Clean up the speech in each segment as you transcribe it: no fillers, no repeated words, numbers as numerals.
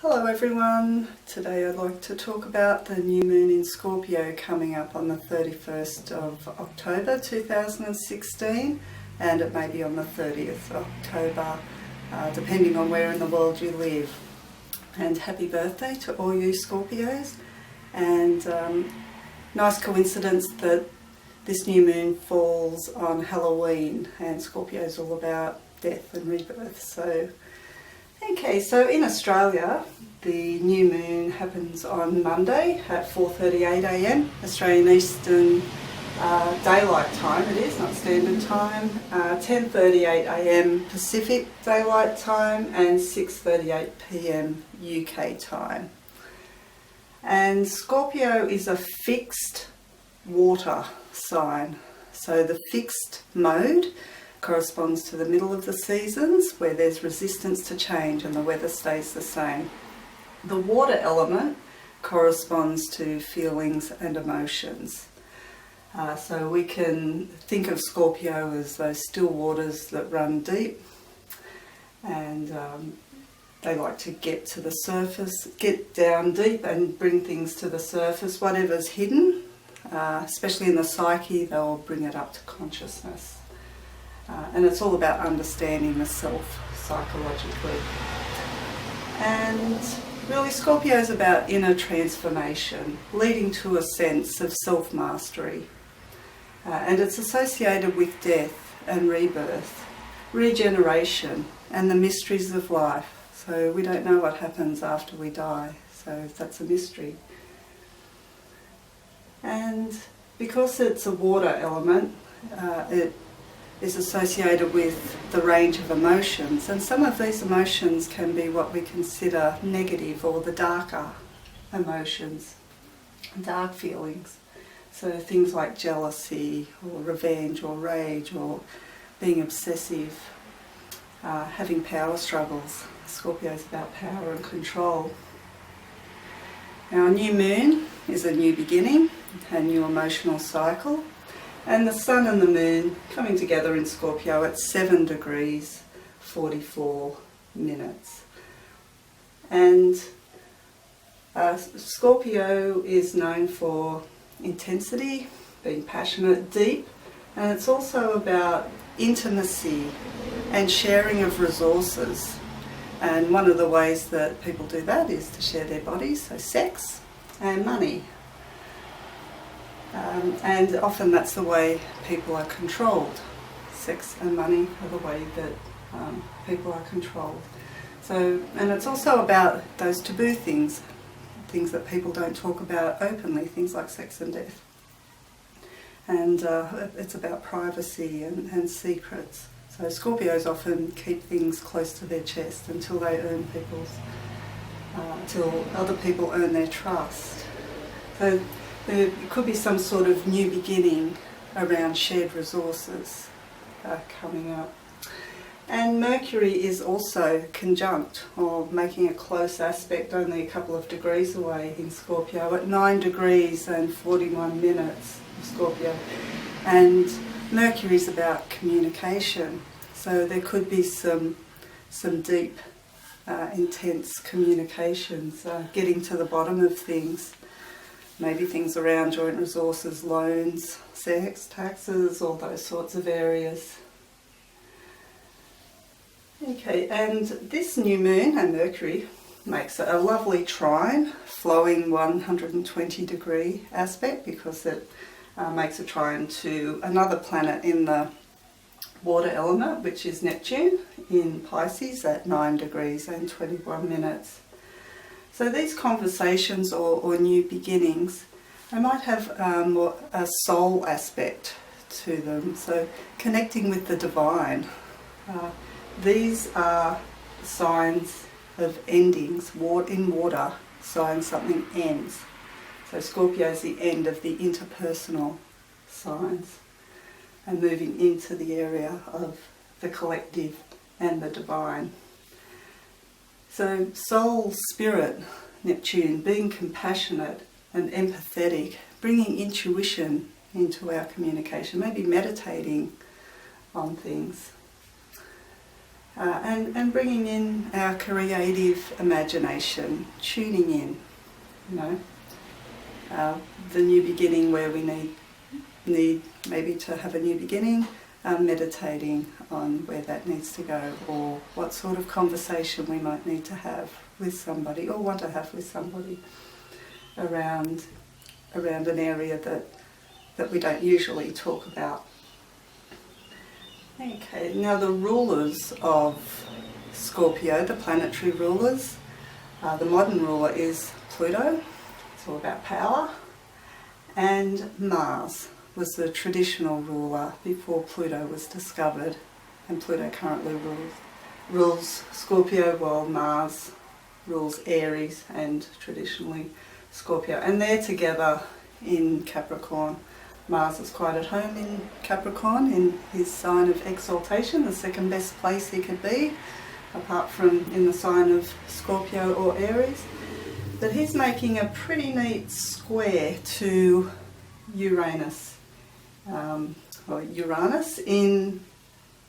Hello everyone, today I'd like to talk about the new moon in Scorpio coming up on the 31st of October 2016, and it may be on the 30th of October depending on where in the world you live. And happy birthday to all you Scorpios, and nice coincidence that this new moon falls on Halloween, and Scorpio is all about death and rebirth. Okay, so in Australia, the new moon happens on Monday at 4:38 a.m. Australian Eastern Daylight Time. It is, not Standard Time. 10:38 a.m. Pacific Daylight Time and 6:38 p.m. UK time. And Scorpio is a fixed water sign. So the fixed mode corresponds to the middle of the seasons, where there's resistance to change and the weather stays the same. The water element corresponds to feelings and emotions. So we can think of Scorpio as those still waters that run deep, and they like to get to the surface, get down deep and bring things to the surface. Whatever's hidden, especially in the psyche, they'll bring it up to consciousness. And it's all about understanding the self psychologically. And really, Scorpio is about inner transformation, leading to a sense of self-mastery. And it's associated with death and rebirth, regeneration, and the mysteries of life. So we don't know what happens after we die, so that's a mystery. And because it's a water element, it is associated with the range of emotions, and some of these emotions can be what we consider negative, or the darker emotions, dark feelings. So things like jealousy or revenge or rage or being obsessive, having power struggles. Scorpio is about power and control. Now, a new moon is a new beginning, a new emotional cycle. And the sun and the moon coming together in Scorpio at 7 degrees 44 minutes. And Scorpio is known for intensity, being passionate, deep, and it's also about intimacy and sharing of resources. And one of the ways that people do that is to share their bodies, so sex and money. And often that's the way people are controlled. Sex and money are the way that people are controlled. So, and it's also about those taboo things that people don't talk about openly, things like sex and death. And it's about privacy and secrets. So Scorpios often keep things close to their chest until they earn until other people earn their trust. So there could be some sort of new beginning around shared resources coming up. And Mercury is also conjunct, or making a close aspect, only a couple of degrees away in Scorpio, at 9 degrees and 41 minutes of Scorpio. And Mercury is about communication, so there could be some deep, intense communications, getting to the bottom of things. Maybe things around joint resources, loans, sex, taxes, all those sorts of areas. Okay, and this new moon and Mercury makes a lovely trine, flowing 120 degree aspect, because it makes a trine to another planet in the water element, which is Neptune in Pisces at 9 degrees and 21 minutes. So these conversations or new beginnings, they might have more a soul aspect to them, so connecting with the divine. These are signs of endings. In water, signs something ends. So Scorpio is the end of the interpersonal signs, and moving into the area of the collective and the divine. So soul, spirit, Neptune, being compassionate and empathetic, bringing intuition into our communication, maybe meditating on things. and bringing in our creative imagination, tuning in, you know, the new beginning where we need maybe to have a new beginning, meditating on where that needs to go, or what sort of conversation we might need to have with somebody or want to have with somebody around an area that we don't usually talk about. Okay, now the rulers of Scorpio, the planetary rulers, the modern ruler is Pluto, it's all about power, and Mars was the traditional ruler before Pluto was discovered, and Pluto currently rules Scorpio, while Mars rules Aries and traditionally Scorpio, and they're together in Capricorn. Mars is quite at home in Capricorn, in his sign of exaltation, the second best place he could be, apart from in the sign of Scorpio or Aries. But he's making a pretty neat square to Uranus, Uranus in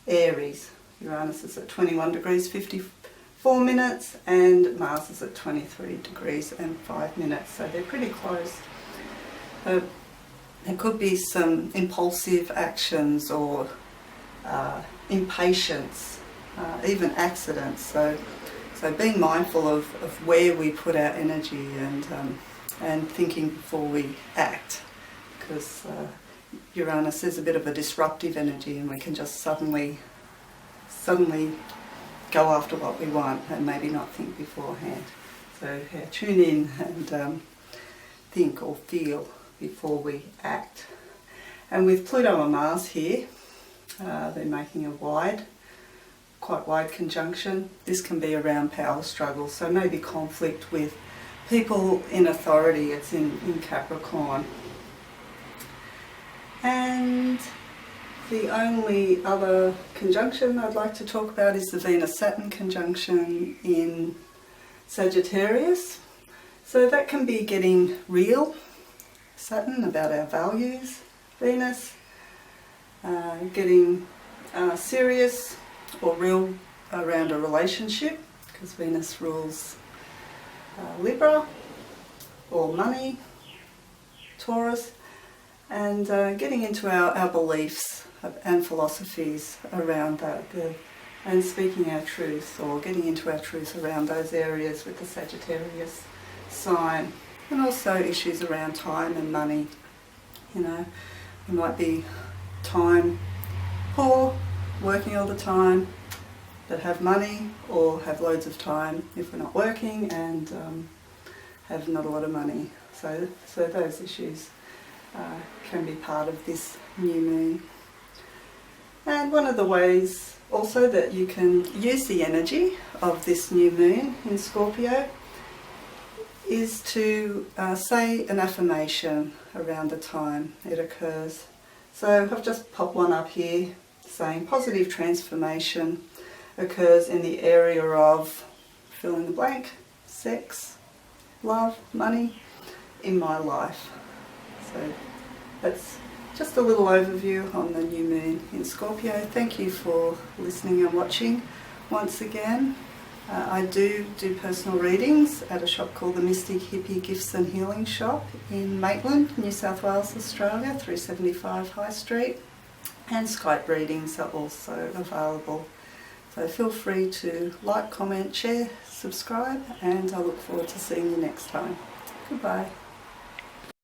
Aries. Uranus is at 21 degrees 54 minutes and Mars is at 23 degrees and 5 minutes, so they're pretty close. There could be some impulsive actions or impatience, even accidents. So being mindful of where we put our energy and thinking before we act, because Uranus is a bit of a disruptive energy and we can just suddenly go after what we want and maybe not think beforehand. So yeah, tune in and think or feel before we act. And with Pluto and Mars here, they're making a quite wide conjunction. This can be around power struggles, so maybe conflict with people in authority. It's in Capricorn. And the only other conjunction I'd like to talk about is the Venus-Saturn conjunction in Sagittarius. So that can be getting real, Saturn, about our values, Venus, getting serious or real around a relationship, because Venus rules Libra, or money, Taurus, and getting into our beliefs and philosophies around that, and speaking our truth or getting into our truth around those areas with the Sagittarius sign. And also issues around time and money. You know, we might be time poor, working all the time, but have money, or have loads of time if we're not working and have not a lot of money. So those issues can be part of this new moon. And one of the ways also that you can use the energy of this new moon in Scorpio is to say an affirmation around the time it occurs. So I've just popped one up here saying positive transformation occurs in the area of fill in the blank, sex, love, money, in my life. So that's just a little overview on the new moon in Scorpio. Thank you for listening and watching once again. I do personal readings at a shop called the Mystic Hippie Gifts and Healing Shop in Maitland, New South Wales, Australia, 375 High Street. And Skype readings are also available. So feel free to like, comment, share, subscribe, and I look forward to seeing you next time. Goodbye.